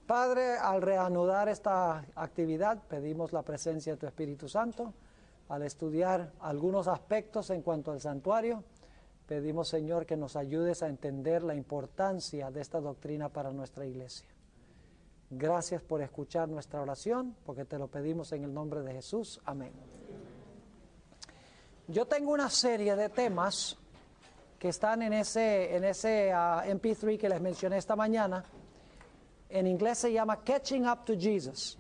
Padre, al reanudar esta actividad, pedimos la presencia de tu Espíritu Santo. Al estudiar algunos aspectos en cuanto al santuario, pedimos, Señor, que nos ayudes a entender la importancia de esta doctrina para nuestra iglesia. Gracias por escuchar nuestra oración, porque te lo pedimos en el nombre de Jesús. Amén. Yo tengo una serie de temas que están en ese MP3 que les mencioné esta mañana. En inglés se llama Catching Up to Jesus.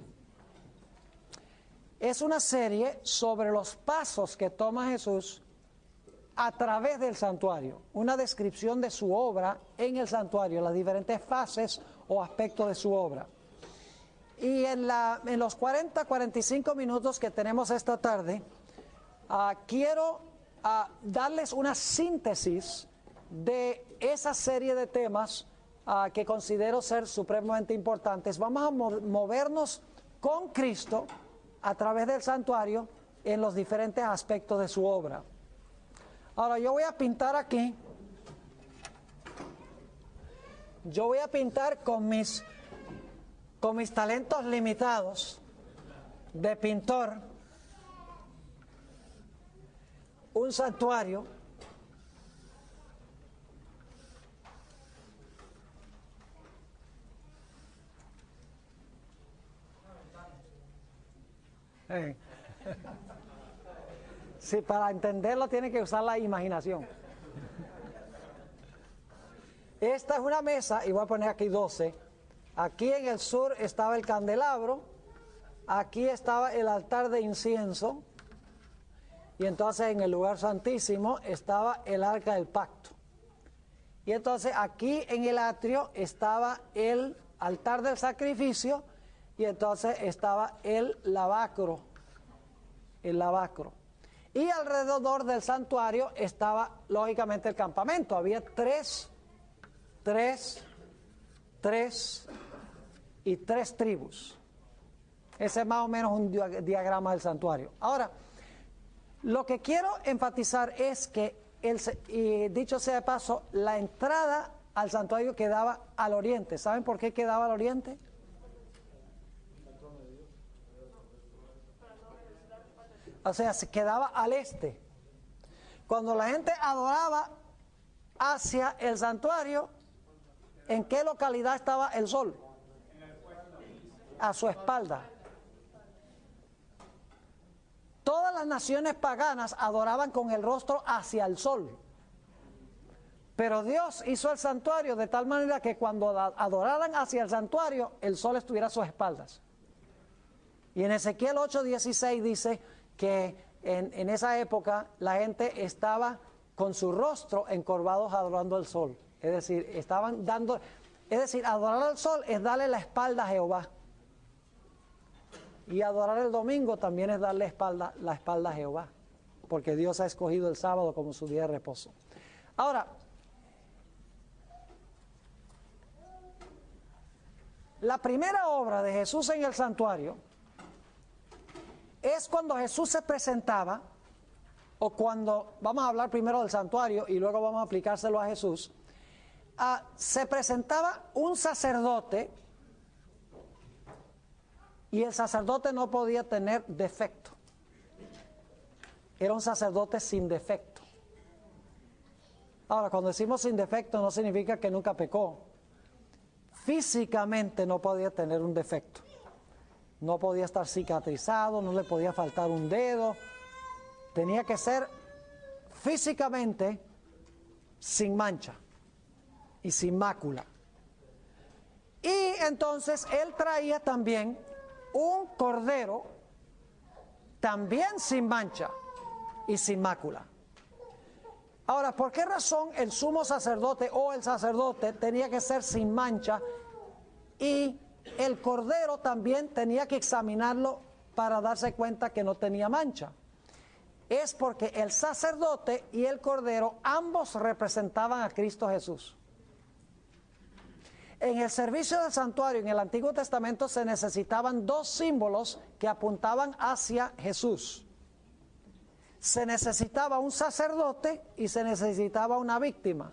Es una serie sobre los pasos que toma Jesús a través del santuario. Una descripción de su obra en el santuario, las diferentes fases o aspectos de su obra. Y en los 45 minutos que tenemos esta tarde, quiero darles una síntesis de esa serie de temas que considero ser supremamente importantes. Vamos a movernos con Cristo a través del santuario en los diferentes aspectos de su obra. Ahora yo voy a pintar aquí. Yo voy a pintar con mis talentos limitados de pintor un santuario sí, para entenderlo tiene que usar la imaginación. Esta es una mesa, y voy a poner aquí 12. Aquí en el sur estaba el candelabro, aquí estaba el altar de incienso, y entonces en el lugar santísimo estaba el arca del pacto. Y entonces aquí en el atrio estaba el altar del sacrificio, y entonces estaba el lavacro. Y alrededor del santuario estaba lógicamente el campamento. Había tres tribus. Ese es más o menos un diagrama del santuario. Ahora, lo que quiero enfatizar es que, y dicho sea de paso, la entrada al santuario quedaba al oriente. ¿Saben por qué quedaba al oriente? O sea, se quedaba al este. Cuando la gente adoraba hacia el santuario, ¿en qué localidad estaba el sol? A su espalda. Todas las naciones paganas adoraban con el rostro hacia el sol. Pero Dios hizo el santuario de tal manera que cuando adoraran hacia el santuario, el sol estuviera a sus espaldas. Y en Ezequiel 8:16 dice que en esa época la gente estaba con su rostro encorvados adorando al sol. Es decir, adorar al sol es darle la espalda a Jehová. Y adorar el domingo también es darle la espalda a Jehová, porque Dios ha escogido el sábado como su día de reposo. Ahora, la primera obra de Jesús en el santuario es cuando Jesús se presentaba, o cuando, vamos a hablar primero del santuario y luego vamos a aplicárselo a Jesús. Se presentaba un sacerdote, y el sacerdote no podía tener defecto. Era un sacerdote sin defecto. Ahora, cuando decimos sin defecto no significa que nunca pecó. Físicamente no podía tener un defecto. No podía estar cicatrizado, no le podía faltar un dedo. Tenía que ser físicamente sin mancha y sin mácula. Y entonces él traía también un cordero también sin mancha y sin mácula. Ahora, ¿por qué razón el sumo sacerdote o el sacerdote tenía que ser sin mancha y el cordero también tenía que examinarlo para darse cuenta que no tenía mancha? Es porque el sacerdote y el cordero ambos representaban a Cristo Jesús. En el servicio del santuario en el Antiguo Testamento se necesitaban dos símbolos que apuntaban hacia Jesús. Se necesitaba un sacerdote y se necesitaba una víctima.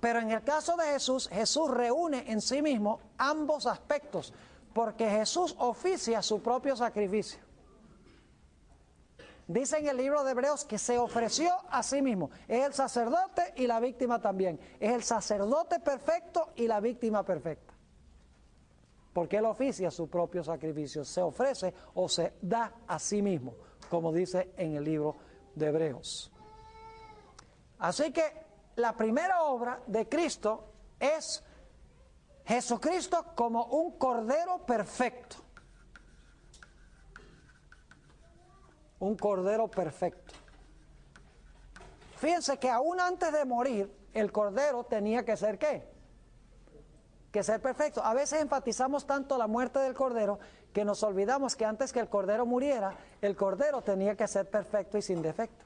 Pero en el caso de Jesús, Jesús reúne en sí mismo ambos aspectos, porque Jesús oficia su propio sacrificio. Dice en el libro de Hebreos que se ofreció a sí mismo. Es el sacerdote y la víctima también. Es el sacerdote perfecto y la víctima perfecta. Porque él oficia su propio sacrificio. Se ofrece o se da a sí mismo, como dice en el libro de Hebreos. Así que la primera obra de Cristo es Jesucristo como un cordero perfecto. Un cordero perfecto. Fíjense que aún antes de morir, el cordero tenía que ser ¿qué? Que ser perfecto. A veces enfatizamos tanto la muerte del cordero que nos olvidamos que antes que el cordero muriera, el cordero tenía que ser perfecto y sin defecto.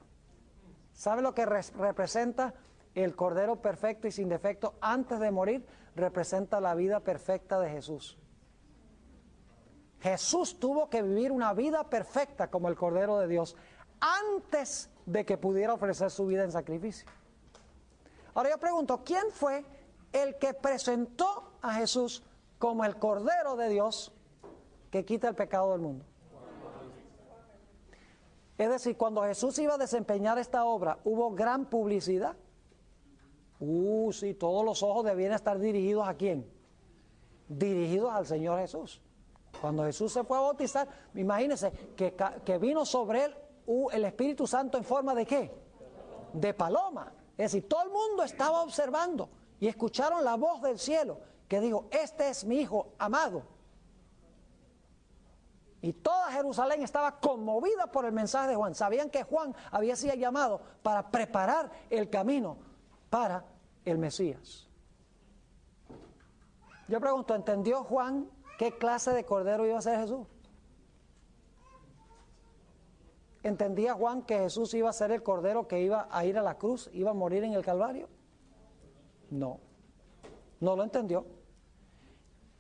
¿Sabe lo que representa el cordero perfecto y sin defecto antes de morir? Representa la vida perfecta de Jesús. Jesús tuvo que vivir una vida perfecta como el Cordero de Dios antes de que pudiera ofrecer su vida en sacrificio. Ahora yo pregunto, ¿quién fue el que presentó a Jesús como el Cordero de Dios que quita el pecado del mundo? Es decir, cuando Jesús iba a desempeñar esta obra, ¿hubo gran publicidad? Sí, todos los ojos debían estar dirigidos ¿a quién? Dirigidos al Señor Jesús. Cuando Jesús se fue a bautizar, imagínense que vino sobre él el Espíritu Santo en forma de ¿qué? De paloma. Es decir, todo el mundo estaba observando y escucharon la voz del cielo que dijo, este es mi Hijo amado. Y toda Jerusalén estaba conmovida por el mensaje de Juan. Sabían que Juan había sido llamado para preparar el camino para el Mesías. Yo pregunto, ¿entendió Juan qué clase de cordero iba a ser Jesús? ¿Entendía Juan que Jesús iba a ser el cordero que iba a ir a la cruz, iba a morir en el Calvario? No, no lo entendió.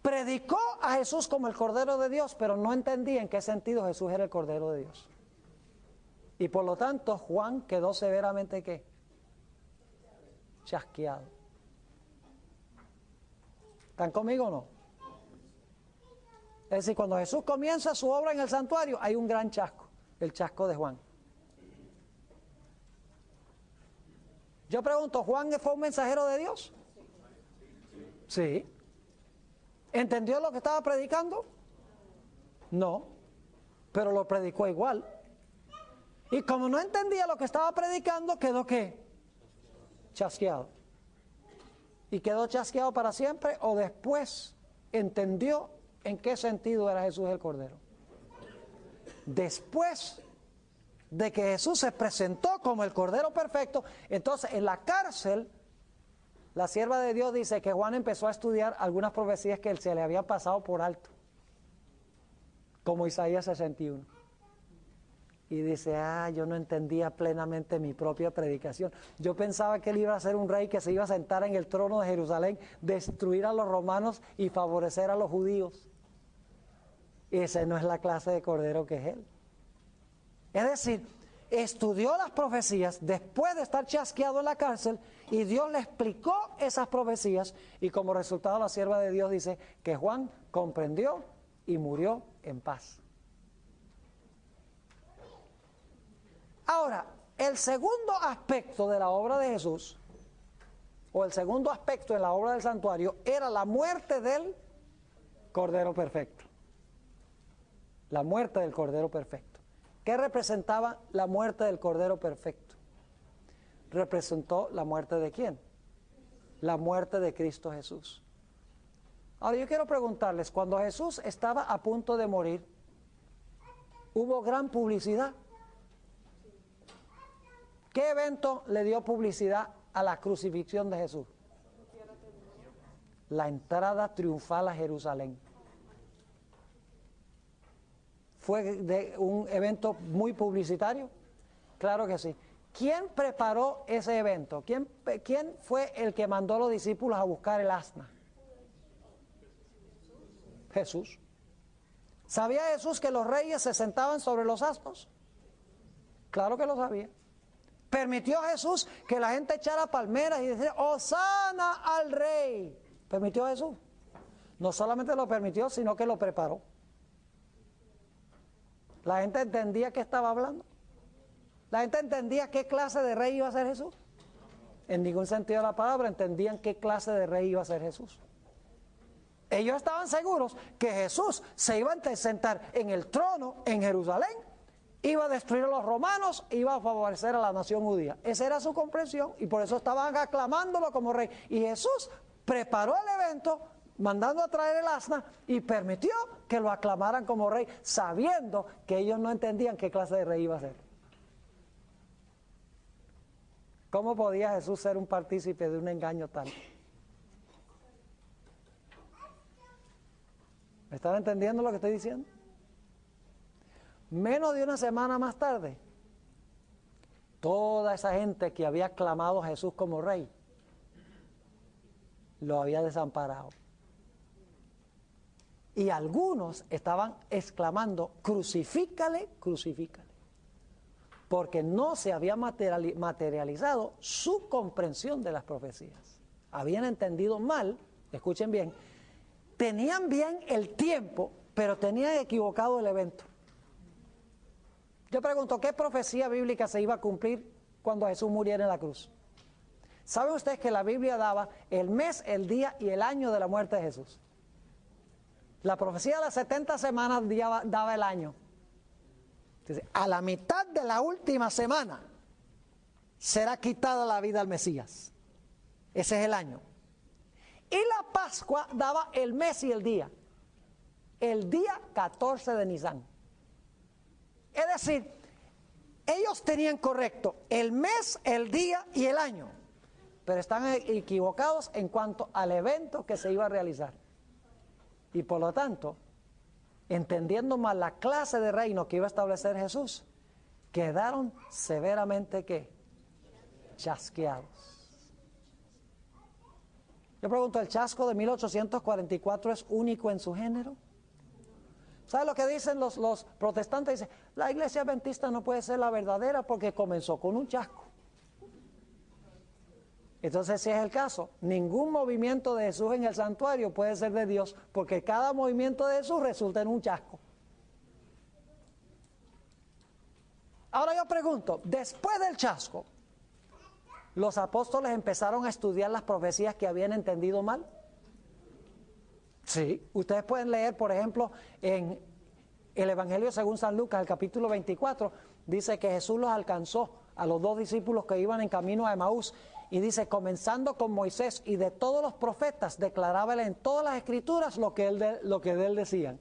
Predicó a Jesús como el Cordero de Dios, pero no entendía en qué sentido Jesús era el Cordero de Dios. Y por lo tanto, Juan quedó severamente ¿qué? Chasqueado. ¿Están conmigo o no? Es decir, cuando Jesús comienza su obra en el santuario, hay un gran chasco, el chasco de Juan. Yo pregunto, ¿Juan fue un mensajero de Dios? Sí. ¿Entendió lo que estaba predicando? No, pero lo predicó igual. Y como no entendía lo que estaba predicando, quedó ¿qué? Chasqueado. ¿Y quedó chasqueado para siempre o después entendió en qué sentido era Jesús el Cordero? Después de que Jesús se presentó como el Cordero perfecto, entonces en la cárcel, la sierva de Dios dice que Juan empezó a estudiar algunas profecías que se le habían pasado por alto, como Isaías 61. Y dice, yo no entendía plenamente mi propia predicación. Yo pensaba que él iba a ser un rey que se iba a sentar en el trono de Jerusalén, destruir a los romanos y favorecer a los judíos. Esa no es la clase de cordero que es él. Es decir, estudió las profecías después de estar chasqueado en la cárcel y Dios le explicó esas profecías y como resultado la sierva de Dios dice que Juan comprendió y murió en paz. Ahora, el segundo aspecto de la obra de Jesús, o el segundo aspecto en la obra del santuario, era la muerte del Cordero Perfecto. La muerte del Cordero Perfecto. ¿Qué representaba la muerte del Cordero Perfecto? Representó la muerte de ¿quién? La muerte de Cristo Jesús. Ahora yo quiero preguntarles, cuando Jesús estaba a punto de morir, ¿hubo gran publicidad? ¿Qué evento le dio publicidad a la crucifixión de Jesús? La entrada triunfal a Jerusalén. ¿Fue un evento muy publicitario? Claro que sí. ¿Quién preparó ese evento? ¿Quién fue el que mandó a los discípulos a buscar el asna? Jesús. ¿Sabía Jesús que los reyes se sentaban sobre los asnos? Claro que lo sabía. ¿Permitió Jesús que la gente echara palmeras y decía, Hosana al Rey? ¿Permitió Jesús? No solamente lo permitió, sino que lo preparó. La gente entendía qué estaba hablando. La gente entendía qué clase de rey iba a ser Jesús. En ningún sentido de la palabra entendían qué clase de rey iba a ser Jesús. Ellos estaban seguros que Jesús se iba a sentar en el trono en Jerusalén, iba a destruir a los romanos, iba a favorecer a la nación judía. Esa era su comprensión y por eso estaban aclamándolo como rey. Y Jesús preparó el evento mandando a traer el asna y permitió que lo aclamaran como rey, sabiendo que ellos no entendían qué clase de rey iba a ser. ¿Cómo podía Jesús ser un partícipe de un engaño tal? ¿Me están entendiendo lo que estoy diciendo? Menos de una semana más tarde, toda esa gente que había aclamado a Jesús como rey, lo había desamparado. Y algunos estaban exclamando, crucifícale, crucifícale. Porque no se había materializado su comprensión de las profecías. Habían entendido mal, escuchen bien, tenían bien el tiempo, pero tenían equivocado el evento. Yo pregunto, ¿qué profecía bíblica se iba a cumplir cuando Jesús muriera en la cruz? ¿Saben ustedes que la Biblia daba el mes, el día y el año de la muerte de Jesús? La profecía de las 70 semanas daba el año. Entonces, a la mitad de la última semana será quitada la vida al Mesías. Ese es el año. Y la Pascua daba el mes y el día. El día 14 de Nisan. Es decir, ellos tenían correcto el mes, el día y el año, pero están equivocados en cuanto al evento que se iba a realizar. Y por lo tanto, entendiendo mal la clase de reino que iba a establecer Jesús, quedaron severamente ¿qué? Chasqueados. Yo pregunto, ¿el chasco de 1844 es único en su género? ¿Sabe lo que dicen los protestantes? Dicen, la iglesia adventista no puede ser la verdadera porque comenzó con un chasco. Entonces, si es el caso, ningún movimiento de Jesús en el santuario puede ser de Dios, porque cada movimiento de Jesús resulta en un chasco. Ahora yo pregunto, después del chasco, ¿los apóstoles empezaron a estudiar las profecías que habían entendido mal? Sí, ustedes pueden leer, por ejemplo, en el Evangelio según San Lucas, el capítulo 24, dice que Jesús los alcanzó a los 2 discípulos que iban en camino a Emaús, y dice, comenzando con Moisés y de todos los profetas, declarábale en todas las escrituras lo que de él decían.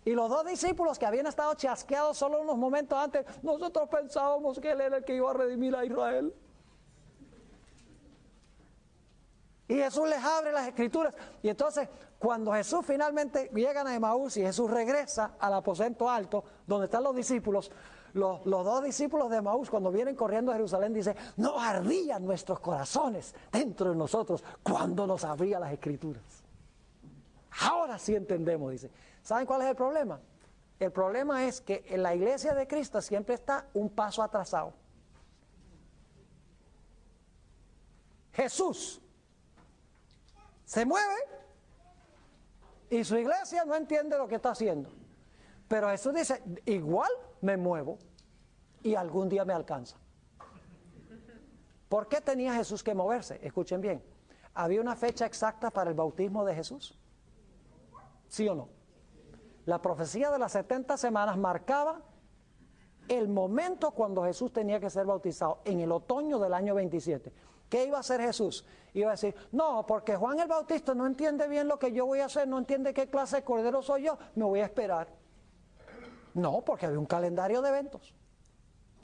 Y los 2 discípulos que habían estado chasqueados solo unos momentos antes, nosotros pensábamos que él era el que iba a redimir a Israel. Y Jesús les abre las escrituras. Y entonces, cuando Jesús finalmente llegan a Emaús y Jesús regresa al aposento alto, donde están los discípulos, los 2 discípulos de Emaús, cuando vienen corriendo a Jerusalén, dicen, no ardían nuestros corazones dentro de nosotros cuando nos abría las escrituras. Ahora sí entendemos, dice. ¿Saben cuál es el problema? El problema es que en la iglesia de Cristo siempre está un paso atrasado. Jesús se mueve y su iglesia no entiende lo que está haciendo. Pero Jesús dice, igual me muevo y algún día me alcanza. ¿Por qué tenía Jesús que moverse? Escuchen bien. ¿Había una fecha exacta para el bautismo de Jesús? ¿Sí o no? La profecía de las 70 semanas marcaba el momento cuando Jesús tenía que ser bautizado, en el otoño del año 27. ¿Qué iba a hacer Jesús? Iba a decir, no, porque Juan el Bautista no entiende bien lo que yo voy a hacer, no entiende qué clase de cordero soy yo, me voy a esperar. No, porque había un calendario de eventos.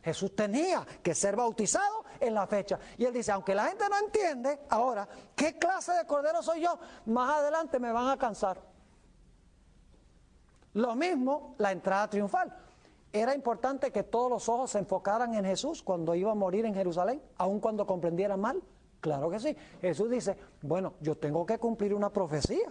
Jesús tenía que ser bautizado en la fecha. Y él dice, aunque la gente no entiende ahora qué clase de cordero soy yo, más adelante me van a cansar. Lo mismo la entrada triunfal. Era importante que todos los ojos se enfocaran en Jesús cuando iba a morir en Jerusalén, aun cuando comprendieran mal. Claro que sí. Jesús dice, bueno, yo tengo que cumplir una profecía.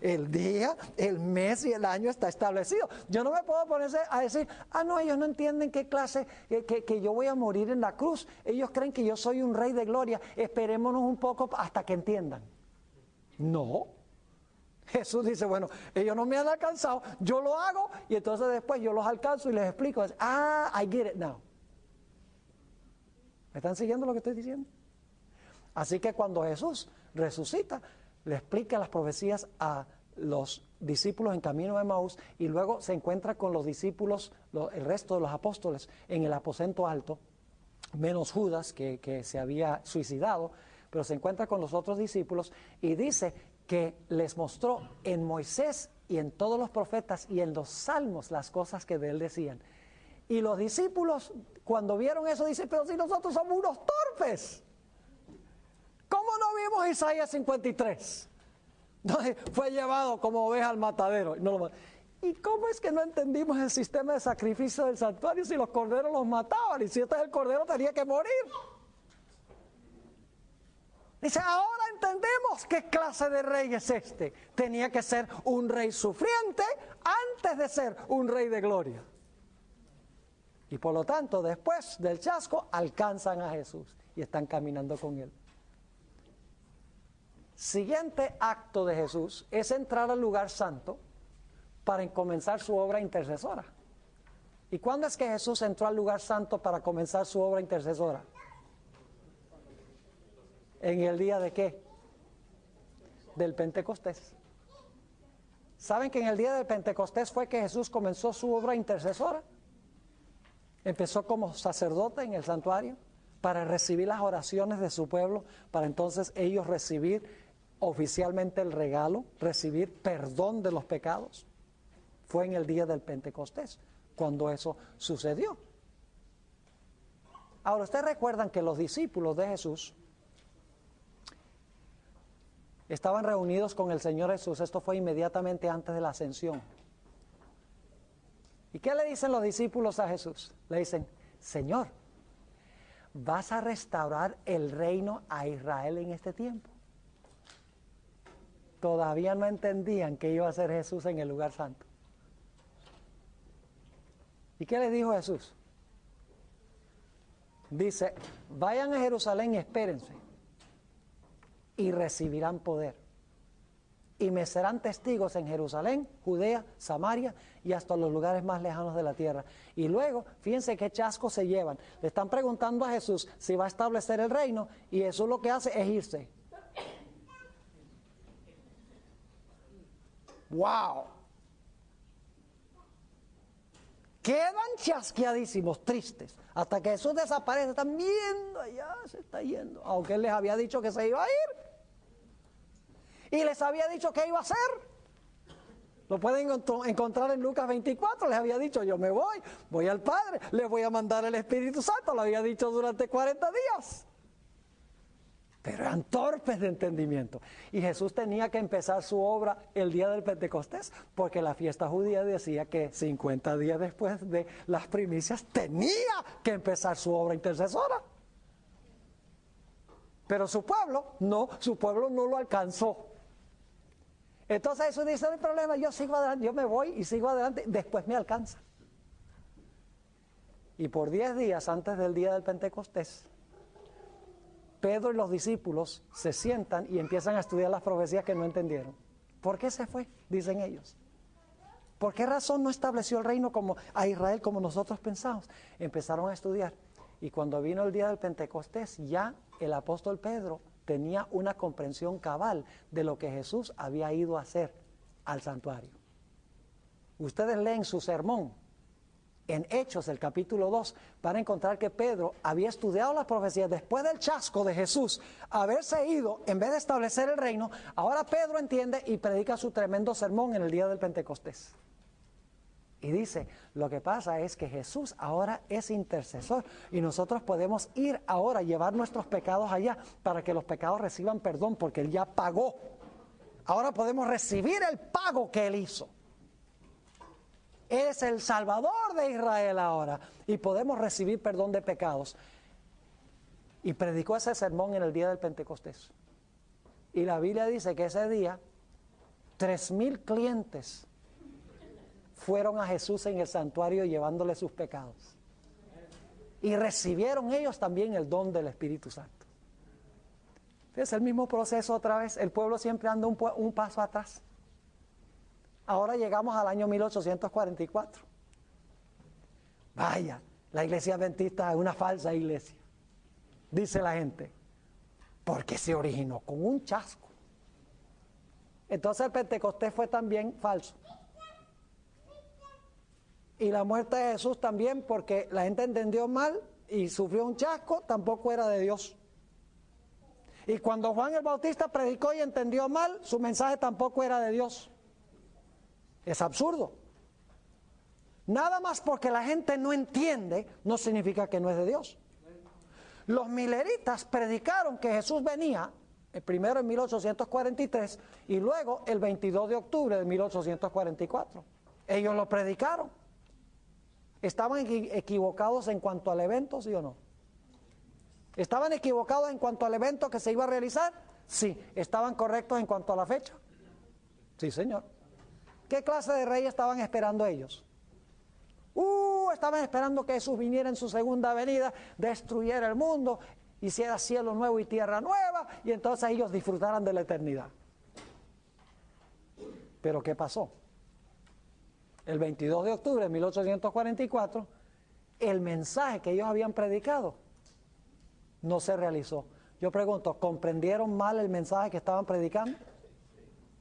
El día, el mes y el año está establecido. Yo no me puedo ponerse a decir, no, ellos no entienden qué clase, que yo voy a morir en la cruz. Ellos creen que yo soy un rey de gloria. Esperémonos un poco hasta que entiendan. No. Jesús dice, bueno, ellos no me han alcanzado, yo lo hago y entonces después yo los alcanzo y les explico. I get it now. ¿Me están siguiendo lo que estoy diciendo? Así que cuando Jesús resucita, le explica las profecías a los discípulos en camino de Emaús y luego se encuentra con los discípulos, el resto de los apóstoles, en el aposento alto, menos Judas que se había suicidado, pero se encuentra con los otros discípulos y dice que les mostró en Moisés y en todos los profetas y en los salmos las cosas que de él decían. Y los discípulos, cuando vieron eso, dicen, pero si nosotros somos unos torpes. ¿Cómo no vimos Isaías 53? Donde fue llevado como oveja al matadero. ¿Y cómo es que no entendimos el sistema de sacrificio del santuario si los corderos los mataban? Y si este es el cordero tenía que morir. Dice, ahora entendemos qué clase de rey es este. Tenía que ser un rey sufriente antes de ser un rey de gloria. Y por lo tanto, después del chasco, alcanzan a Jesús y están caminando con él. Siguiente acto de Jesús es entrar al lugar santo para comenzar su obra intercesora. ¿Y cuándo es que Jesús entró al lugar santo para comenzar su obra intercesora? ¿En el día de qué? Del Pentecostés. ¿Saben que en el día del Pentecostés fue que Jesús comenzó su obra intercesora? Empezó como sacerdote en el santuario para recibir las oraciones de su pueblo, para entonces ellos recibir oficialmente el regalo, recibir perdón de los pecados. Fue en el día del Pentecostés cuando eso sucedió. Ahora, ustedes recuerdan que los discípulos de Jesús estaban reunidos con el Señor Jesús. Esto fue inmediatamente antes de la ascensión. ¿Y qué le dicen los discípulos a Jesús? Le dicen, Señor, ¿vas a restaurar el reino a Israel en este tiempo? Todavía no entendían que iba a ser Jesús en el lugar santo. ¿Y qué les dijo Jesús? Dice, vayan a Jerusalén y espérense. Y recibirán poder. Y me serán testigos en Jerusalén, Judea, Samaria y hasta los lugares más lejanos de la tierra. Y luego, fíjense qué chasco se llevan. Le están preguntando a Jesús si va a establecer el reino y Jesús lo que hace es irse. ¡Wow! Quedan chasqueadísimos, tristes. Hasta que Jesús desaparece, están viendo allá, se está yendo. Aunque Él les había dicho que se iba a ir. Y les había dicho que iba a hacer. Lo pueden encontrar en Lucas 24. Les había dicho, yo me voy al Padre, les voy a mandar el Espíritu Santo. Lo había dicho durante 40 días. Pero eran torpes de entendimiento. Y Jesús tenía que empezar su obra el día del Pentecostés, porque la fiesta judía decía que 50 días después de las primicias tenía que empezar su obra intercesora. Pero su pueblo no lo alcanzó. Entonces Jesús dice, no hay problema, yo sigo adelante, yo me voy y sigo adelante, después me alcanza. Y por 10 días antes del día del Pentecostés, Pedro y los discípulos se sientan y empiezan a estudiar las profecías que no entendieron. ¿Por qué se fue? Dicen ellos. ¿Por qué razón no estableció el reino a Israel como nosotros pensamos? Empezaron a estudiar. Y cuando vino el día del Pentecostés, ya el apóstol Pedro tenía una comprensión cabal de lo que Jesús había ido a hacer al santuario. Ustedes leen su sermón en Hechos, el capítulo 2, van a encontrar que Pedro había estudiado las profecías después del chasco de Jesús, haberse ido, en vez de establecer el reino. Ahora Pedro entiende y predica su tremendo sermón en el día del Pentecostés. Y dice, lo que pasa es que Jesús ahora es intercesor y nosotros podemos ir ahora a llevar nuestros pecados allá para que los pecados reciban perdón porque Él ya pagó. Ahora podemos recibir el pago que Él hizo. Él es el Salvador de Israel ahora y podemos recibir perdón de pecados. Y predicó ese sermón en el día del Pentecostés. Y la Biblia dice que ese día 3,000 clientes fueron a Jesús en el santuario llevándole sus pecados. Y recibieron ellos también el don del Espíritu Santo. Es el mismo proceso otra vez. El pueblo siempre anda un paso atrás. Ahora llegamos al año 1844. Vaya, la iglesia adventista es una falsa iglesia, dice la gente, porque se originó con un chasco. Entonces el Pentecostés fue también falso. Y la muerte de Jesús también, porque la gente entendió mal y sufrió un chasco, tampoco era de Dios. Y cuando Juan el Bautista predicó y entendió mal, su mensaje tampoco era de Dios. Es absurdo. Nada más porque la gente no entiende, no significa que no es de Dios. Los mileritas predicaron que Jesús venía, primero en 1843 y luego el 22 de octubre de 1844. Ellos lo predicaron. ¿Estaban equivocados en cuanto al evento, sí o no? ¿Estaban equivocados en cuanto al evento que se iba a realizar? Sí. ¿Estaban correctos en cuanto a la fecha? Sí, señor. ¿Qué clase de rey estaban esperando ellos? Estaban esperando que Jesús viniera en su segunda venida, destruyera el mundo, hiciera cielo nuevo y tierra nueva, y entonces ellos disfrutaran de la eternidad. ¿Pero qué pasó? El 22 de octubre de 1844, el mensaje que ellos habían predicado no se realizó. Yo pregunto, ¿comprendieron mal el mensaje que estaban predicando?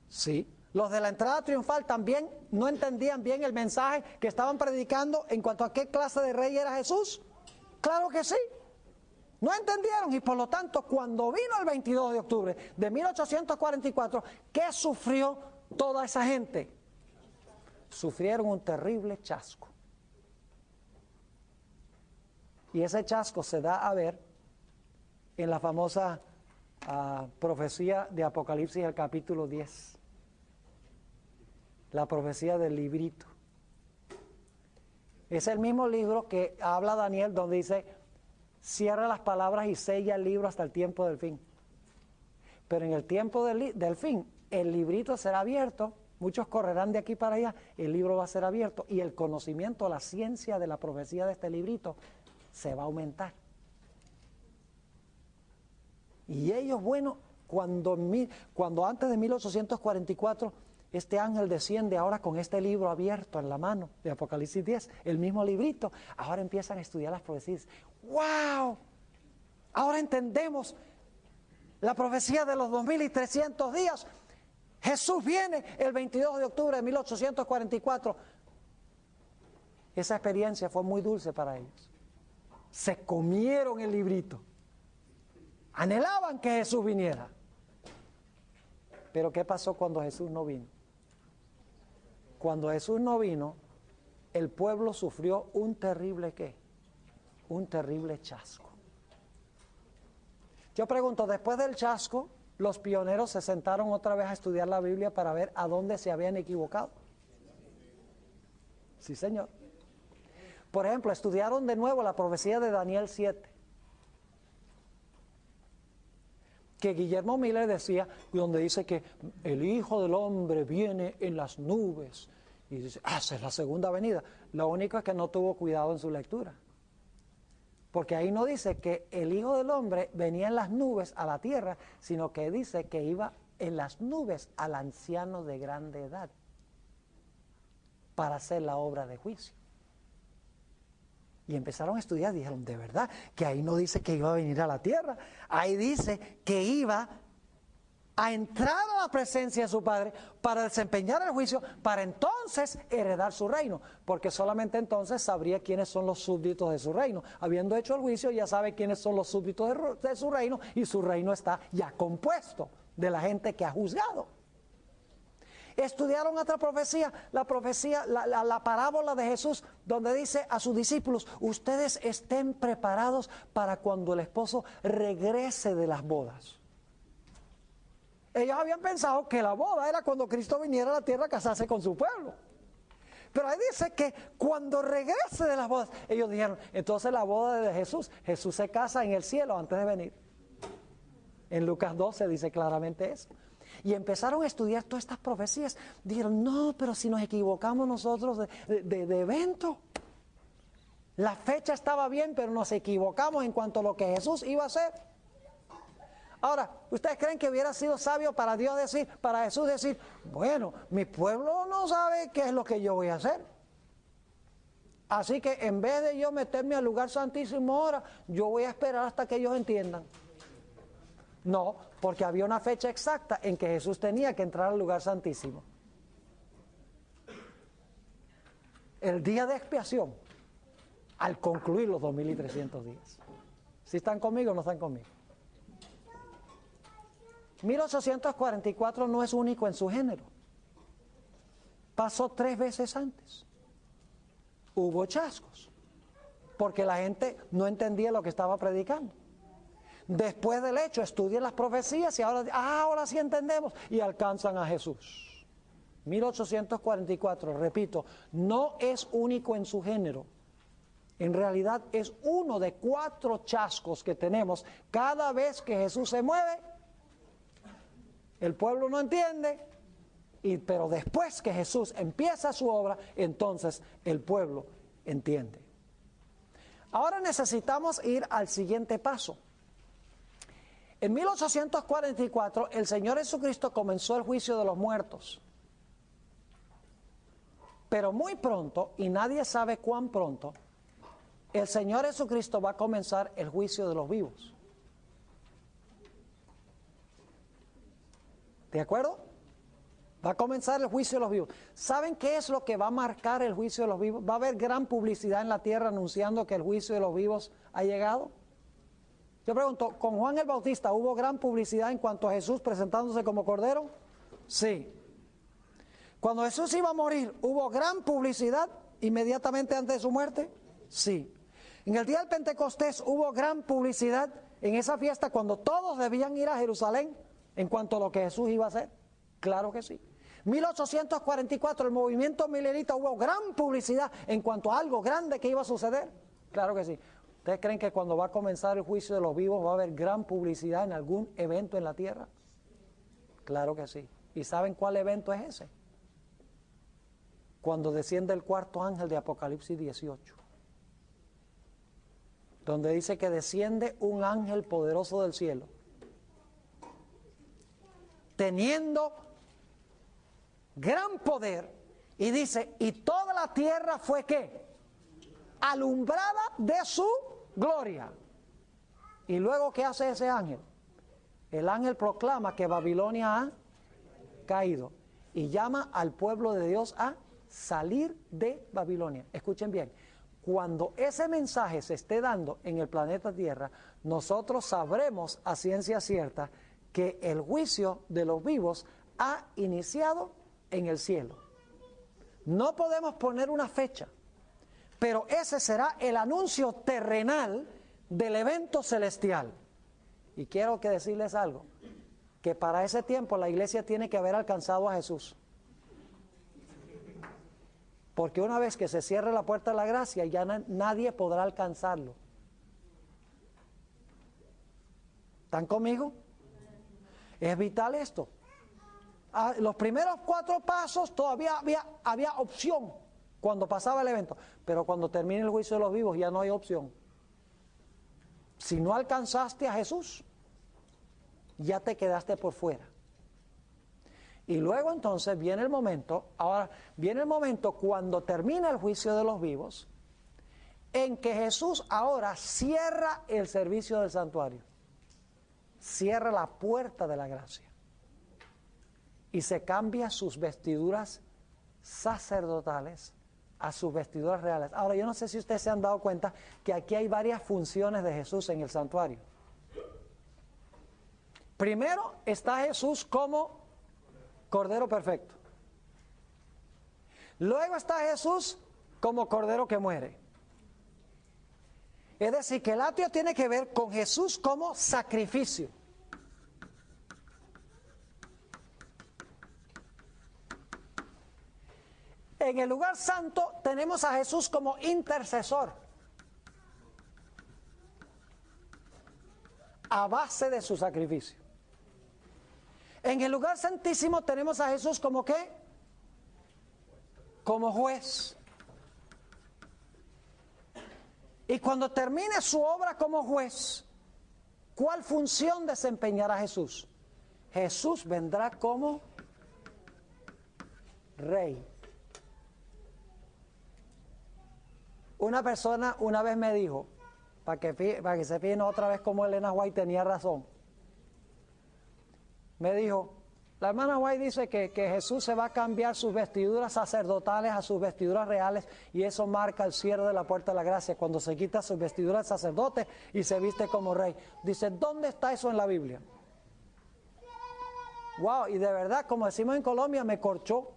Sí. Los de la entrada triunfal también no entendían bien el mensaje que estaban predicando en cuanto a qué clase de rey era Jesús. Claro que sí. No entendieron y por lo tanto cuando vino el 22 de octubre de 1844, ¿qué sufrió toda esa gente? Sufrieron un terrible chasco. Y ese chasco se da a ver en la famosa profecía de Apocalipsis, el capítulo 10. La profecía del librito. Es el mismo libro que habla Daniel, donde dice, cierra las palabras y sella el libro hasta el tiempo del fin. Pero en el tiempo del fin, el librito será abierto, muchos correrán de aquí para allá, el libro va a ser abierto y el conocimiento, la ciencia de la profecía de este librito se va a aumentar. Y ellos, bueno, cuando antes de 1844, este ángel desciende ahora con este libro abierto en la mano de Apocalipsis 10, el mismo librito, ahora empiezan a estudiar las profecías. ¡Wow! Ahora entendemos la profecía de los 2300 días. Jesús viene el 22 de octubre de 1844. Esa experiencia fue muy dulce para ellos. Se comieron el librito. Anhelaban que Jesús viniera. Pero ¿qué pasó cuando Jesús no vino? Cuando Jesús no vino, el pueblo sufrió un terrible ¿qué? Un terrible chasco. Yo pregunto, después del chasco, los pioneros se sentaron otra vez a estudiar la Biblia para ver a dónde se habían equivocado. Sí, señor. Por ejemplo, estudiaron de nuevo la profecía de Daniel 7. Que Guillermo Miller decía, donde dice que el Hijo del Hombre viene en las nubes. Y dice, esa es la segunda venida. Lo único es que no tuvo cuidado en su lectura. Porque ahí no dice que el Hijo del Hombre venía en las nubes a la tierra, sino que dice que iba en las nubes al anciano de grande edad para hacer la obra de juicio. Y empezaron a estudiar, dijeron, de verdad, que ahí no dice que iba a venir a la tierra, ahí dice que iba a entrar a la presencia de su Padre para desempeñar el juicio, para entonces heredar su reino, porque solamente entonces sabría quiénes son los súbditos de su reino. Habiendo hecho el juicio, ya sabe quiénes son los súbditos de su reino, y su reino está ya compuesto de la gente que ha juzgado. Estudiaron otra profecía, la parábola de Jesús, donde dice a sus discípulos, ustedes estén preparados para cuando el esposo regrese de las bodas. Ellos habían pensado que la boda era cuando Cristo viniera a la tierra a casarse con su pueblo. Pero ahí dice que cuando regrese de las bodas, ellos dijeron, entonces la boda de Jesús se casa en el cielo antes de venir. En Lucas 12 dice claramente eso. y empezaron a estudiar todas estas profecías. Dijeron, no, pero si nos equivocamos nosotros de evento. La fecha estaba bien, pero nos equivocamos en cuanto a lo que Jesús iba a hacer. Ahora, ¿ustedes creen que hubiera sido sabio para Jesús decir, bueno, mi pueblo no sabe qué es lo que yo voy a hacer? Así que en vez de yo meterme al lugar santísimo ahora, yo voy a esperar hasta que ellos entiendan. No, porque había una fecha exacta en que Jesús tenía que entrar al lugar santísimo. El día de expiación, al concluir los 2300 días. ¿Sí están conmigo o no están conmigo? 1844 no es único en su género. Pasó 3 veces antes. Hubo chascos, porque la gente no entendía lo que estaba predicando. Después del hecho, estudian las profecías y ahora sí entendemos y alcanzan a Jesús. 1844, repito, no es único en su género. En realidad es uno de 4 chascos que tenemos cada vez que Jesús se mueve. El pueblo no entiende, pero después que Jesús empieza su obra, entonces el pueblo entiende. Ahora necesitamos ir al siguiente paso. En 1844 el Señor Jesucristo comenzó el juicio de los muertos. Pero muy pronto, y nadie sabe cuán pronto, el Señor Jesucristo va a comenzar el juicio de los vivos. ¿De acuerdo? Va a comenzar el juicio de los vivos. ¿Saben qué es lo que va a marcar el juicio de los vivos? Va a haber gran publicidad en la tierra anunciando que el juicio de los vivos ha llegado. Yo pregunto, ¿con Juan el Bautista hubo gran publicidad en cuanto a Jesús presentándose como Cordero? Sí. Cuando Jesús iba a morir, ¿hubo gran publicidad inmediatamente antes de su muerte? Sí. En el día del Pentecostés hubo gran publicidad en esa fiesta cuando todos debían ir a Jerusalén en cuanto a lo que Jesús iba a hacer. Claro que sí. 1844, el movimiento milenita, hubo gran publicidad en cuanto a algo grande que iba a suceder. Claro que sí. ¿Ustedes creen que cuando va a comenzar el juicio de los vivos va a haber gran publicidad en algún evento en la tierra? Claro que sí. ¿Y saben cuál evento es ese? Cuando desciende el 4º ángel de Apocalipsis 18. Donde dice que desciende un ángel poderoso del cielo, teniendo gran poder, y dice, y toda la tierra fue ¿qué? Alumbrada de su gloria. Y luego, ¿qué hace ese ángel? El ángel proclama que Babilonia ha caído y llama al pueblo de Dios a salir de Babilonia. Escuchen bien, cuando ese mensaje se esté dando en el planeta Tierra, nosotros sabremos a ciencia cierta que el juicio de los vivos ha iniciado en el cielo. No podemos poner una fecha, pero ese será el anuncio terrenal del evento celestial. Y quiero que decirles algo, que para ese tiempo la iglesia tiene que haber alcanzado a Jesús. Porque una vez que se cierre la puerta de la gracia, ya nadie podrá alcanzarlo. ¿Están conmigo? Es vital esto. Los primeros 4 pasos todavía había opción cuando pasaba el evento, pero cuando termine el juicio de los vivos ya no hay opción. Si no alcanzaste a Jesús, ya te quedaste por fuera. Y luego entonces viene el momento, cuando termina el juicio de los vivos, en que Jesús ahora cierra el servicio del santuario, cierra la puerta de la gracia y se cambia sus vestiduras sacerdotales a sus vestiduras reales. Ahora, yo no sé si ustedes se han dado cuenta que aquí hay varias funciones de Jesús en el santuario. Primero está Jesús como Cordero perfecto. Luego está Jesús como Cordero que muere. Es decir, que el atrio tiene que ver con Jesús como sacrificio. En el lugar santo tenemos a Jesús como intercesor, a base de su sacrificio. En el lugar santísimo tenemos a Jesús como ¿qué? Como juez. Y cuando termine su obra como juez, ¿cuál función desempeñará Jesús? Jesús vendrá como rey. Una persona una vez me dijo, para que se fijen otra vez cómo Elena White tenía razón, me dijo, la hermana White dice que Jesús se va a cambiar sus vestiduras sacerdotales a sus vestiduras reales y eso marca el cierre de la puerta de la gracia, cuando se quita sus vestiduras de sacerdote y se viste como rey. Dice, ¿dónde está eso en la Biblia? Wow, y de verdad, como decimos en Colombia, me corchó.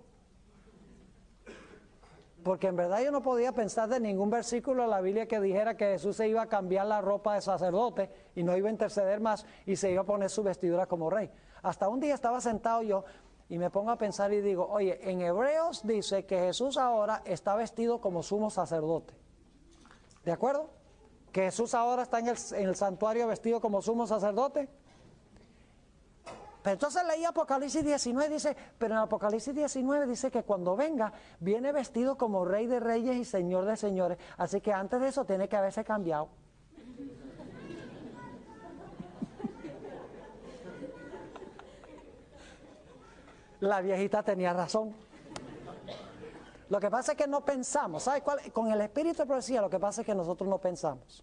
Porque en verdad yo no podía pensar de ningún versículo de la Biblia que dijera que Jesús se iba a cambiar la ropa de sacerdote y no iba a interceder más y se iba a poner su vestidura como rey. Hasta un día estaba sentado yo y me pongo a pensar y digo, oye, en Hebreos dice que Jesús ahora está vestido como sumo sacerdote. ¿De acuerdo? Que Jesús ahora está en el santuario vestido como sumo sacerdote. Pero entonces leí Apocalipsis 19 y dice, pero en Apocalipsis 19 dice que cuando venga, viene vestido como rey de reyes y señor de señores. Así que antes de eso tiene que haberse cambiado. La viejita tenía razón. Lo que pasa es que no pensamos. ¿Sabe cuál? Con el espíritu de profecía lo que pasa es que nosotros no pensamos.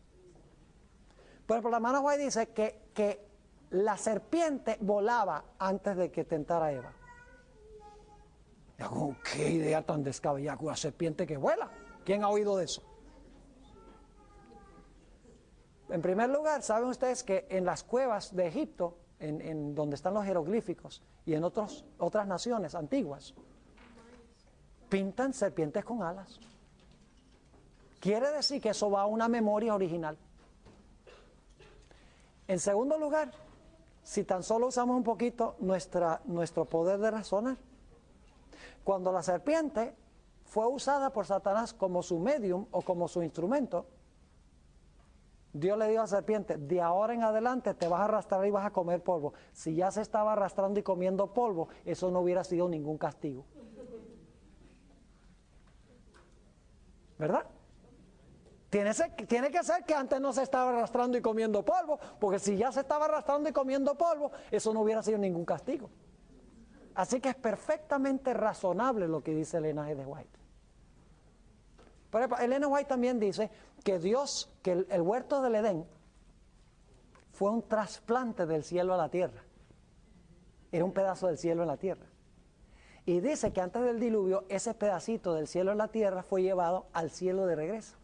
Por ejemplo, la hermana White dice que la serpiente volaba antes de que tentara a Eva. Digo, qué idea tan descabellada, una serpiente que vuela. ¿Quién ha oído de eso? En primer lugar, ¿saben ustedes que en las cuevas de Egipto, en donde están los jeroglíficos y en otras naciones antiguas, pintan serpientes con alas? Quiere decir que eso va a una memoria original. En segundo lugar, si tan solo usamos un poquito nuestro poder de razonar, cuando la serpiente fue usada por Satanás como su medium o como su instrumento, Dios le dijo a la serpiente, de ahora en adelante te vas a arrastrar y vas a comer polvo. Si ya se estaba arrastrando y comiendo polvo, eso no hubiera sido ningún castigo. ¿Verdad? Tiene que ser que antes no se estaba arrastrando y comiendo polvo, porque si ya se estaba arrastrando y comiendo polvo, eso no hubiera sido ningún castigo. Así que es perfectamente razonable lo que dice Elena G. White. Por ejemplo, Elena White también dice que Dios, que el huerto del Edén fue un trasplante del cielo a la tierra. Era un pedazo del cielo en la tierra. Y dice que antes del diluvio, ese pedacito del cielo en la tierra fue llevado al cielo de regreso.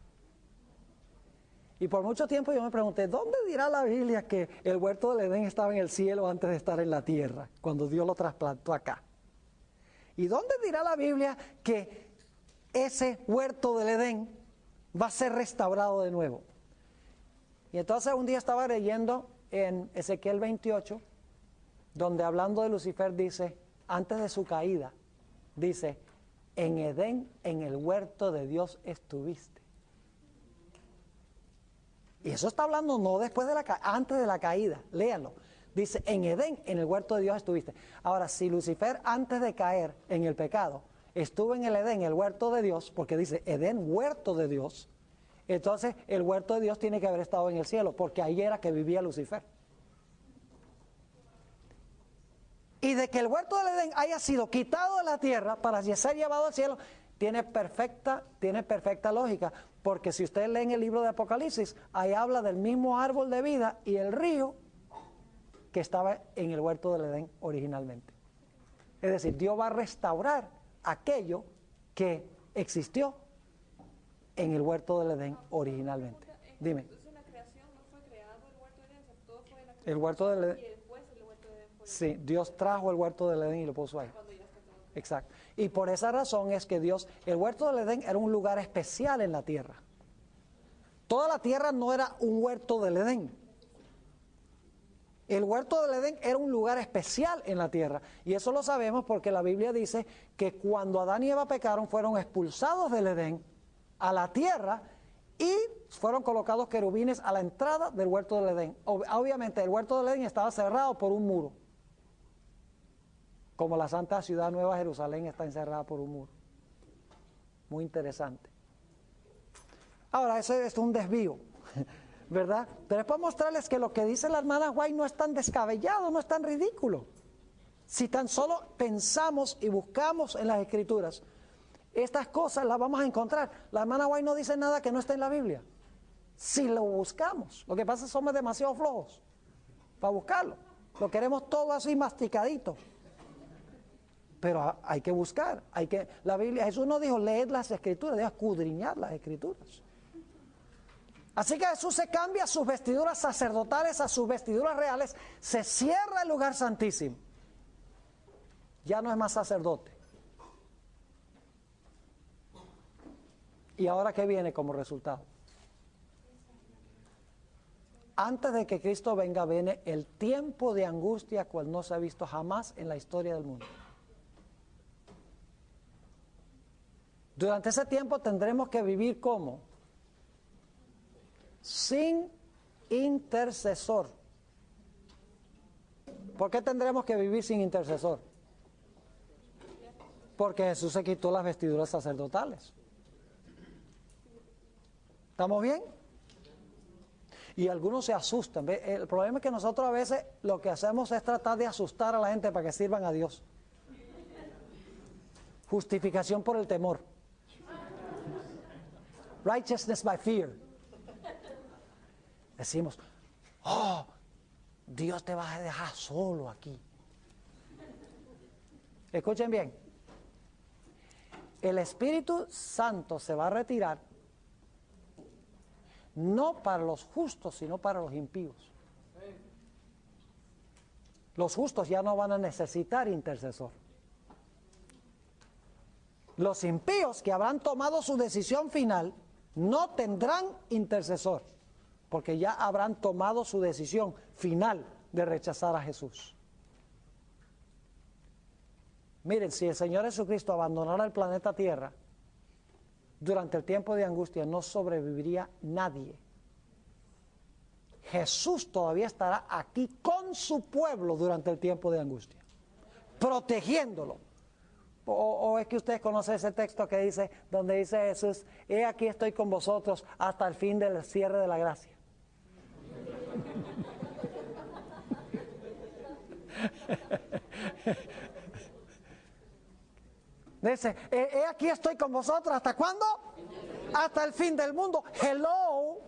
Y por mucho tiempo yo me pregunté, ¿dónde dirá la Biblia que el huerto del Edén estaba en el cielo antes de estar en la tierra, cuando Dios lo trasplantó acá? ¿Y dónde dirá la Biblia que ese huerto del Edén va a ser restaurado de nuevo? Y entonces un día estaba leyendo en Ezequiel 28, donde hablando de Lucifer dice, antes de su caída, dice, en Edén, en el huerto de Dios estuviste. Y eso está hablando no después de antes de la caída, léanlo. Dice, en Edén, en el huerto de Dios estuviste. Ahora, si Lucifer antes de caer en el pecado, estuvo en el Edén, el huerto de Dios, porque dice Edén, huerto de Dios, entonces el huerto de Dios tiene que haber estado en el cielo, porque ahí era que vivía Lucifer. Y de que el huerto del Edén haya sido quitado de la tierra para ser llevado al cielo, tiene perfecta lógica, porque si ustedes leen el libro de Apocalipsis, ahí habla del mismo árbol de vida y el río que estaba en el huerto del Edén originalmente. Es decir, Dios va a restaurar aquello que existió en el huerto del Edén originalmente. Dime. Entonces la creación no fue creado el huerto del Edén, todo fue la creación. El huerto del Edén. Y después el huerto del Edén fue. Sí, Dios trajo el huerto del Edén y lo puso ahí. Cuando ya está todo. Exacto. Y por esa razón es que el huerto del Edén era un lugar especial en la tierra. Toda la tierra no era un huerto del Edén. El huerto del Edén era un lugar especial en la tierra. Y eso lo sabemos porque la Biblia dice que cuando Adán y Eva pecaron, fueron expulsados del Edén a la tierra y fueron colocados querubines a la entrada del huerto del Edén. Obviamente el huerto del Edén estaba cerrado por un muro. como la santa ciudad Nueva Jerusalén está encerrada por un muro. Muy interesante. Ahora, ese es un desvío, ¿verdad? Pero es para mostrarles que lo que dice la hermana White no es tan descabellado, no es tan ridículo. Si tan solo pensamos y buscamos en las Escrituras, estas cosas las vamos a encontrar. La hermana White no dice nada que no esté en la Biblia. Si lo buscamos, lo que pasa es que somos demasiado flojos para buscarlo. Lo queremos todo así masticadito. Pero hay que buscar, la Biblia, Jesús no dijo leed las Escrituras, dijo escudriñar las Escrituras. Así que Jesús se cambia sus vestiduras sacerdotales a sus vestiduras reales, se cierra el lugar santísimo. Ya no es más sacerdote. ¿Y ahora qué viene como resultado? Antes de que Cristo venga, viene el tiempo de angustia cual no se ha visto jamás en la historia del mundo. Durante ese tiempo tendremos que vivir ¿cómo? Sin intercesor. ¿Por qué tendremos que vivir sin intercesor? Porque Jesús se quitó las vestiduras sacerdotales. ¿Estamos bien? Y algunos se asustan. ¿Ve? El problema es que nosotros a veces lo que hacemos es tratar de asustar a la gente para que sirvan a Dios. Justificación por el temor. Righteousness by fear. Decimos, oh, Dios te va a dejar solo aquí. Escuchen bien. El Espíritu Santo se va a retirar no para los justos, sino para los impíos. Los justos ya no van a necesitar intercesor. Los impíos que habrán tomado su decisión final no tendrán intercesor, porque ya habrán tomado su decisión final de rechazar a Jesús. Miren, si el Señor Jesucristo abandonara el planeta Tierra, durante el tiempo de angustia no sobreviviría nadie. Jesús todavía estará aquí con su pueblo durante el tiempo de angustia, protegiéndolo. O es que ustedes conocen ese texto que dice, donde dice Jesús, he aquí estoy con vosotros hasta el fin del cierre de la gracia. Dice, he aquí estoy con vosotros hasta ¿cuándo? Hasta el fin del mundo. Hello.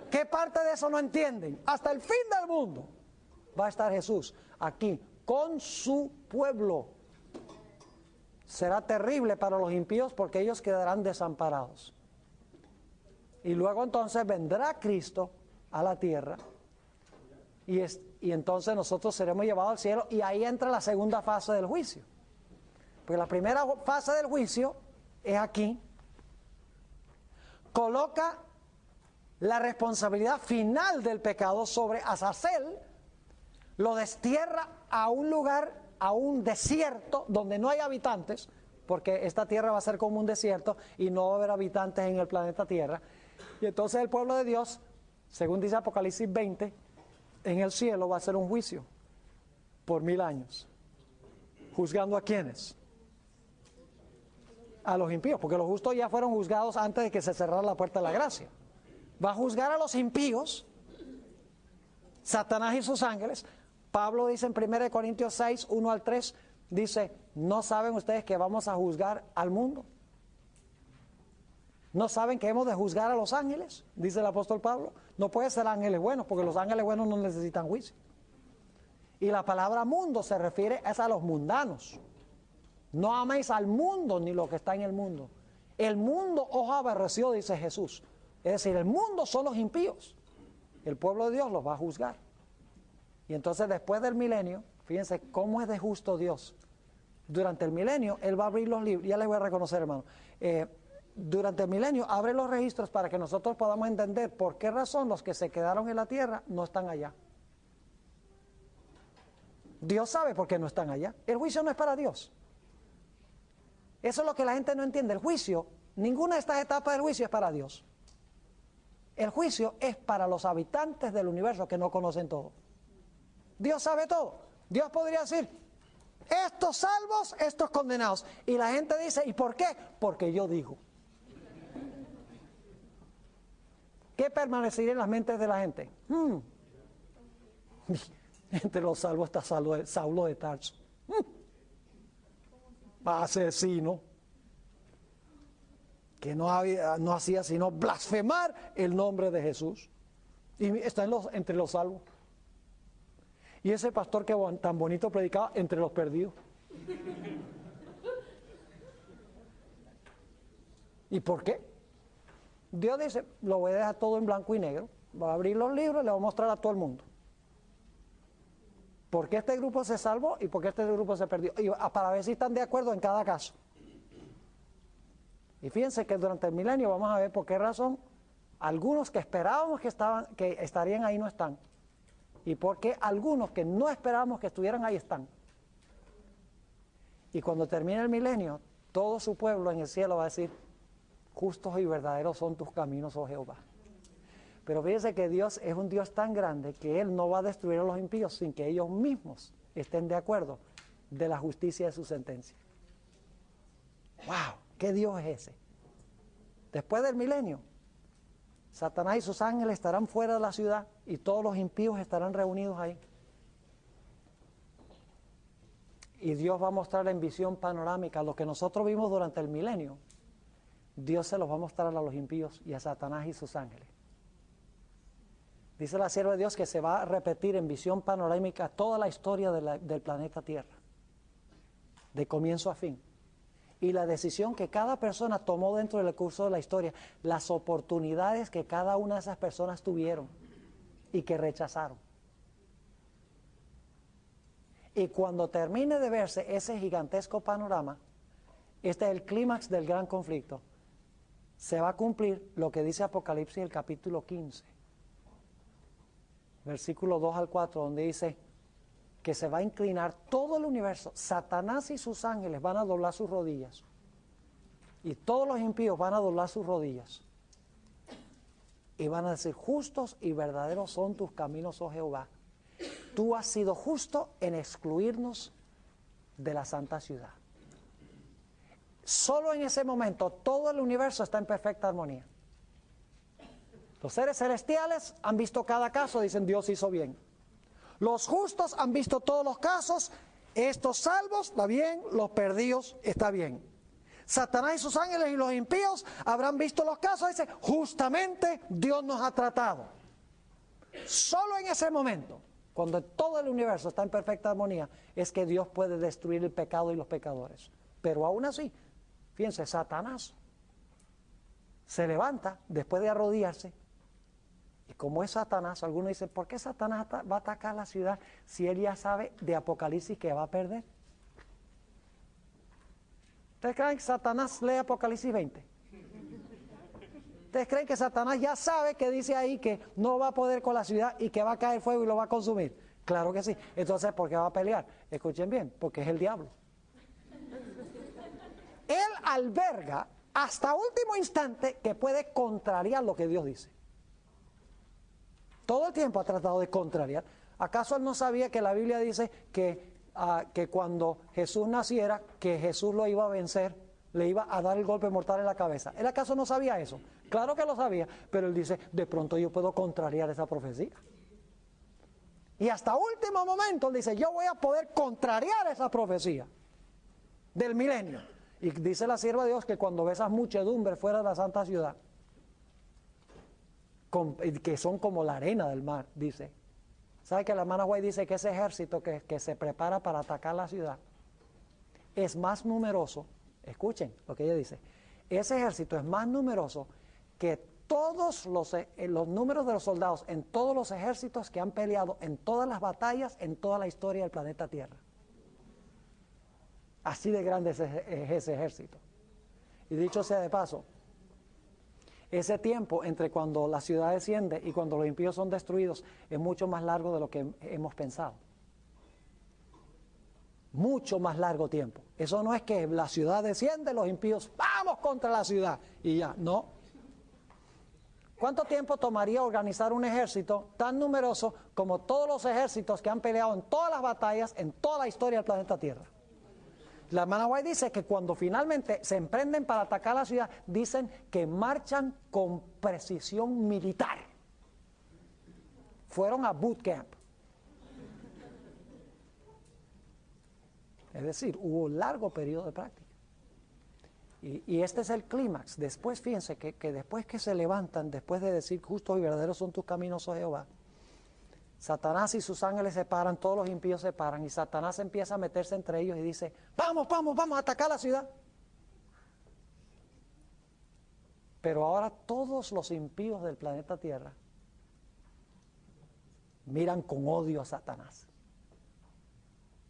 ¿Qué parte de eso no entienden? Hasta el fin del mundo va a estar Jesús aquí con su pueblo. Será terrible para los impíos porque ellos quedarán desamparados. Y luego entonces vendrá Cristo a la tierra y entonces nosotros seremos llevados al cielo y ahí entra la segunda fase del juicio. Porque la primera fase del juicio es aquí. Coloca la responsabilidad final del pecado sobre Azazel, lo destierra a un lugar, a un desierto donde no hay habitantes, porque esta tierra va a ser como un desierto y no va a haber habitantes en el planeta Tierra. Y entonces el pueblo de Dios, según dice Apocalipsis 20, en el cielo va a ser un juicio por 1000 años. ¿Juzgando a quiénes? A los impíos, porque los justos ya fueron juzgados antes de que se cerrara la puerta de la gracia. Va a juzgar a los impíos, Satanás y sus ángeles. Pablo dice en 1 Corintios 6, 1 al 3, dice, ¿no saben ustedes que vamos a juzgar al mundo? ¿No saben que hemos de juzgar a los ángeles? Dice el apóstol Pablo. No puede ser ángeles buenos, porque los ángeles buenos no necesitan juicio. Y la palabra mundo se refiere a los mundanos. No améis al mundo ni lo que está en el mundo. El mundo os aborreció, dice Jesús. Es decir, el mundo son los impíos. El pueblo de Dios los va a juzgar. Y entonces después del milenio, fíjense cómo es de justo Dios. Durante el milenio, Él va a abrir los libros. Ya les voy a reconocer, hermano. Durante el milenio, abre los registros para que nosotros podamos entender por qué razón los que se quedaron en la tierra no están allá. Dios sabe por qué no están allá. El juicio no es para Dios. Eso es lo que la gente no entiende. El juicio, ninguna de estas etapas del juicio es para Dios. El juicio es para los habitantes del universo que no conocen todo. Dios sabe todo. Dios podría decir, estos salvos, estos condenados. Y la gente dice, ¿y por qué? Porque yo digo. ¿Qué permanecería en las mentes de la gente? Entre los salvos está Saulo de Tarso. Asesino. Que no hacía sino blasfemar el nombre de Jesús. Y está entre los salvos. Y ese pastor que tan bonito predicaba entre los perdidos. ¿Y por qué? Dios dice, lo voy a dejar todo en blanco y negro. Voy a abrir los libros y le voy a mostrar a todo el mundo. ¿Por qué este grupo se salvó y por qué este grupo se perdió? Y para ver si están de acuerdo en cada caso. Y fíjense que durante el milenio vamos a ver por qué razón algunos que esperábamos que estarían ahí no están. Y por qué algunos que no esperábamos que estuvieran ahí están. Y cuando termine el milenio, todo su pueblo en el cielo va a decir, justos y verdaderos son tus caminos, oh Jehová. Pero fíjense que Dios es un Dios tan grande que Él no va a destruir a los impíos sin que ellos mismos estén de acuerdo de la justicia de su sentencia. ¡Wow! ¿Qué Dios es ese? Después del milenio, Satanás y sus ángeles estarán fuera de la ciudad y todos los impíos estarán reunidos ahí. Y Dios va a mostrar en visión panorámica lo que nosotros vimos durante el milenio. Dios se los va a mostrar a los impíos y a Satanás y sus ángeles. Dice la sierva de Dios que se va a repetir en visión panorámica toda la historia del planeta Tierra, de comienzo a fin. Y la decisión que cada persona tomó dentro del curso de la historia, las oportunidades que cada una de esas personas tuvieron y que rechazaron. Y cuando termine de verse ese gigantesco panorama, este es el clímax del gran conflicto, se va a cumplir lo que dice Apocalipsis el capítulo 15, versículo 2 al 4, donde dice que se va a inclinar todo el universo. Satanás y sus ángeles van a doblar sus rodillas. Y todos los impíos van a doblar sus rodillas. Y van a decir, justos y verdaderos son tus caminos, oh Jehová. Tú has sido justo en excluirnos de la santa ciudad. Solo en ese momento todo el universo está en perfecta armonía. Los seres celestiales han visto cada caso, dicen Dios hizo bien. Los justos han visto todos los casos, estos salvos está bien, los perdidos está bien. Satanás y sus ángeles y los impíos habrán visto los casos y dicen, justamente Dios nos ha tratado. Solo en ese momento, cuando todo el universo está en perfecta armonía, es que Dios puede destruir el pecado y los pecadores. Pero aún así, fíjense, Satanás se levanta después de arrodillarse. Y como es Satanás, algunos dicen, ¿por qué Satanás va a atacar la ciudad si él ya sabe de Apocalipsis que va a perder? ¿Ustedes creen que Satanás lee Apocalipsis 20? ¿Ustedes creen que Satanás ya sabe que dice ahí que no va a poder con la ciudad y que va a caer fuego y lo va a consumir? Claro que sí. Entonces, ¿por qué va a pelear? Escuchen bien, porque es el diablo. Él alberga hasta último instante que puede contrariar lo que Dios dice. Todo el tiempo ha tratado de contrariar. ¿Acaso él no sabía que la Biblia dice que cuando Jesús naciera, que Jesús lo iba a vencer, le iba a dar el golpe mortal en la cabeza? ¿Él acaso no sabía eso? Claro que lo sabía, pero él dice, de pronto yo puedo contrariar esa profecía. Y hasta último momento él dice, yo voy a poder contrariar esa profecía del milenio. Y dice la sierva de Dios que cuando ve esas muchedumbres fuera de la santa ciudad, que son como la arena del mar, dice. ¿Sabe que la hermana White dice que ese ejército que se prepara para atacar la ciudad es más numeroso? Escuchen lo que ella dice. Ese ejército es más numeroso que todos los números de los soldados en todos los ejércitos que han peleado en todas las batallas en toda la historia del planeta Tierra. Así de grande es ese ejército. Y dicho sea de paso, ese tiempo entre cuando la ciudad desciende y cuando los impíos son destruidos es mucho más largo de lo que hemos pensado. Mucho más largo tiempo. Eso no es que la ciudad desciende, los impíos, ¡vamos contra la ciudad! Y ya, no. ¿Cuánto tiempo tomaría organizar un ejército tan numeroso como todos los ejércitos que han peleado en todas las batallas, en toda la historia del planeta Tierra? La hermana White dice que cuando finalmente se emprenden para atacar la ciudad, dicen que marchan con precisión militar. Fueron a boot camp. Es decir, hubo un largo periodo de práctica. Y este es el clímax. Después, fíjense que después que se levantan, después de decir justos y verdaderos son tus caminos, oh Jehová, Satanás y sus ángeles se paran, todos los impíos se paran, y Satanás empieza a meterse entre ellos y dice, vamos a atacar la ciudad. Pero ahora todos los impíos del planeta Tierra miran con odio a Satanás.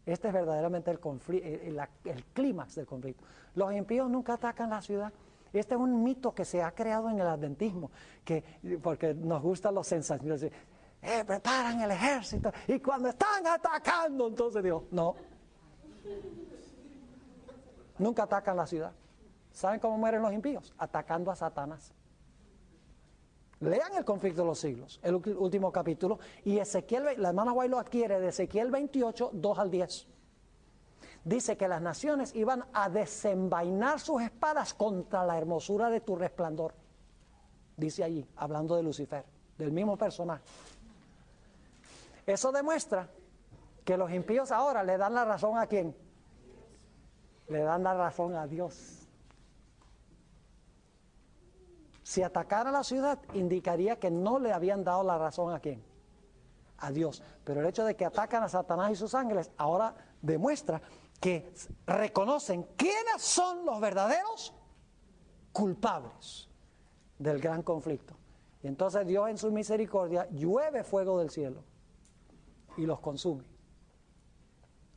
Este es verdaderamente el clímax del conflicto. Los impíos nunca atacan la ciudad. Este es un mito que se ha creado en el adventismo, porque nos gustan los sensaciones. Preparan el ejército y cuando están atacando, entonces Dios, no. Nunca atacan la ciudad. ¿Saben cómo mueren los impíos? Atacando a Satanás. Lean el conflicto de los siglos, el último capítulo, y Ezequiel, la hermana White lo adquiere de Ezequiel 28, 2 al 10. Dice que las naciones iban a desenvainar sus espadas contra la hermosura de tu resplandor. Dice allí, hablando de Lucifer, del mismo personaje. Eso demuestra que los impíos ahora le dan la razón ¿a quién? Le dan la razón a Dios. Si atacara la ciudad, indicaría que no le habían dado la razón ¿a quién? A Dios. Pero el hecho de que atacan a Satanás y sus ángeles ahora demuestra que reconocen quiénes son los verdaderos culpables del gran conflicto. Y entonces Dios en su misericordia llueve fuego del cielo y los consume.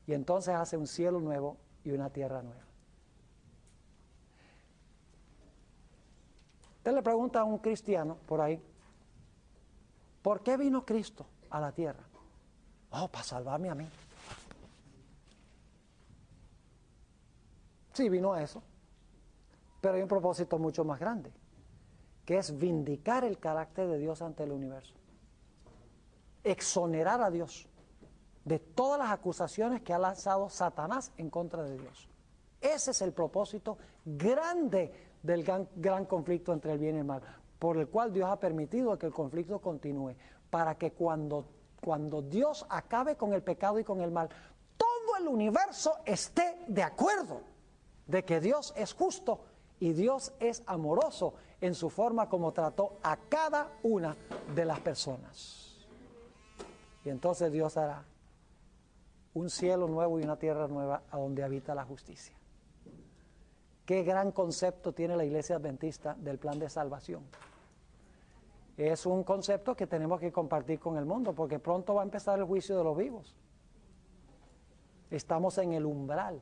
Y entonces hace un cielo nuevo y una tierra nueva. Usted le pregunta a un cristiano por ahí, ¿por qué vino Cristo a la tierra? Oh, para salvarme a mí. Sí, vino a eso. Pero hay un propósito mucho más grande, que es vindicar el carácter de Dios ante el universo. Exonerar a Dios de todas las acusaciones que ha lanzado Satanás en contra de Dios. Ese es el propósito grande del gran conflicto entre el bien y el mal, por el cual Dios ha permitido que el conflicto continúe, para que cuando Dios acabe con el pecado y con el mal, todo el universo esté de acuerdo de que Dios es justo y Dios es amoroso en su forma como trató a cada una de las personas. Y entonces Dios hará un cielo nuevo y una tierra nueva a donde habita la justicia. Qué gran concepto tiene la Iglesia Adventista del plan de salvación. Es un concepto que tenemos que compartir con el mundo, porque pronto va a empezar el juicio de los vivos. Estamos en el umbral.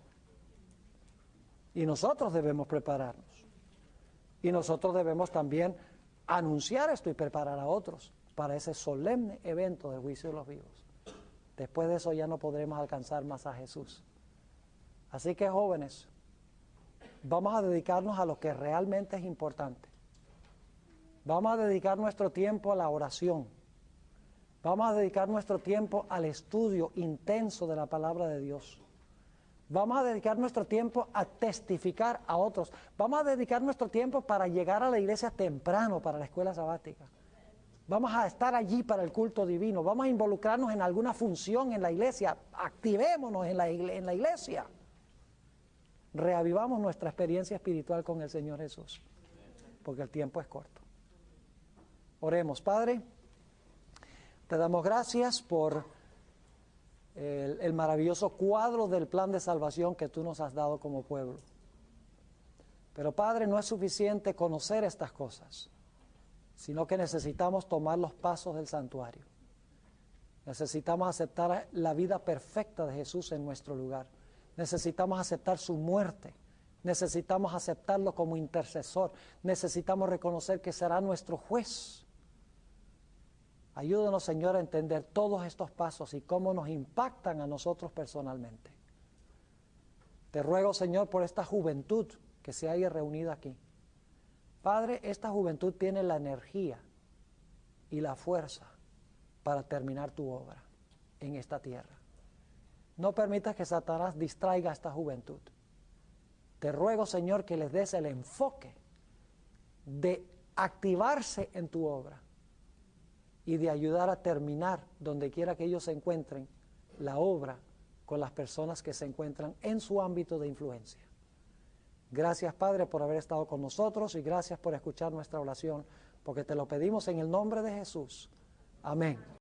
Y nosotros debemos prepararnos. Y nosotros debemos también anunciar esto y preparar a otros para ese solemne evento del juicio de los vivos. Después de eso ya no podremos alcanzar más a Jesús. Así que, jóvenes, vamos a dedicarnos a lo que realmente es importante. Vamos a dedicar nuestro tiempo a la oración. Vamos a dedicar nuestro tiempo al estudio intenso de la palabra de Dios. Vamos a dedicar nuestro tiempo a testificar a otros. Vamos a dedicar nuestro tiempo para llegar a la iglesia temprano, para la escuela sabática. Vamos a estar allí para el culto divino. Vamos a involucrarnos en alguna función en la iglesia. Activémonos en la iglesia. Reavivamos nuestra experiencia espiritual con el Señor Jesús, porque el tiempo es corto. Oremos. Padre, te damos gracias por el maravilloso cuadro del plan de salvación que tú nos has dado como pueblo. Pero Padre, no es suficiente conocer estas cosas, sino que necesitamos tomar los pasos del santuario. Necesitamos aceptar la vida perfecta de Jesús en nuestro lugar. Necesitamos aceptar su muerte. Necesitamos aceptarlo como intercesor. Necesitamos reconocer que será nuestro juez. Ayúdanos, Señor, a entender todos estos pasos y cómo nos impactan a nosotros personalmente. Te ruego, Señor, por esta juventud que se haya reunido aquí. Padre, esta juventud tiene la energía y la fuerza para terminar tu obra en esta tierra. No permitas que Satanás distraiga a esta juventud. Te ruego, Señor, que les des el enfoque de activarse en tu obra y de ayudar a terminar, donde quiera que ellos se encuentren, la obra con las personas que se encuentran en su ámbito de influencia. Gracias, Padre, por haber estado con nosotros y gracias por escuchar nuestra oración, porque te lo pedimos en el nombre de Jesús. Amén.